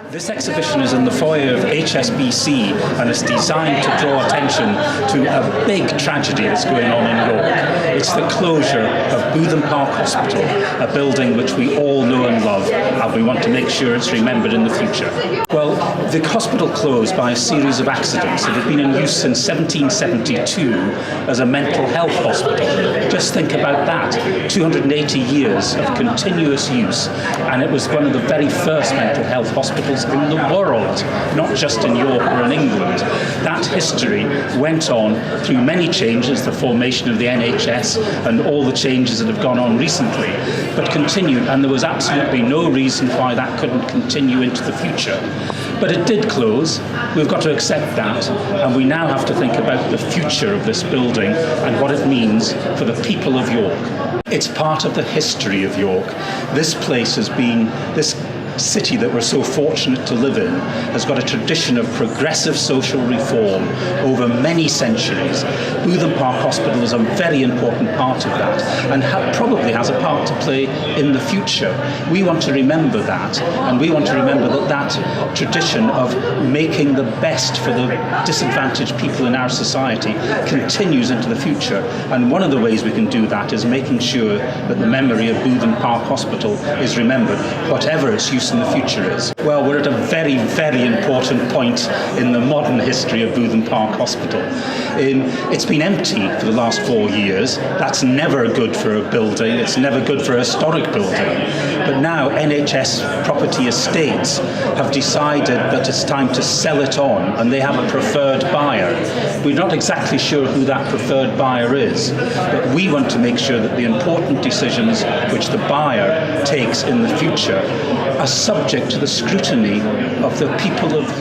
This exhibition is in the foyer of HSBC and it's designed to draw attention to a big tragedy that's going on in York. It's the closure of Bootham Park Hospital, a building which we all know and love, and we want to make sure it's remembered in the future. Well, the hospital closed by a series of accidents. It had been in use since 1772 as a mental health hospital. Just think about that, 280 years of continuous use, and it was one of the very first mental health hospitals in the world, not just in York or in England. That history went on through many changes, the formation of the NHS and all the changes that have gone on recently, but continued, and there was absolutely no reason why that couldn't continue into the future. But it did close. We've got to accept that, and we now have to think about the future of this building and what it means for the people of York. It's part of the history of York. This place has been, this city that we're so fortunate to live in, has got a tradition of progressive social reform over many centuries. Bootham Park Hospital is a very important part of that, and probably has a part to play in the future. We want to remember that, and we want to remember that that tradition of making the best for the disadvantaged people in our society continues into the future. And one of the ways we can do that is making sure that the memory of Bootham Park Hospital is remembered, whatever its use in the future is. Well, we're at a very, very important point in the modern history of Bootham Park Hospital. It's been empty for the last 4 years. That's never good for a building. It's never good for a historic building. But now NHS Property Estates have decided that it's time to sell it on, and they have a preferred buyer. We're not exactly sure who that preferred buyer is, but we want to make sure that the important decisions which the buyer takes in the future are subject to the scrutiny of the people of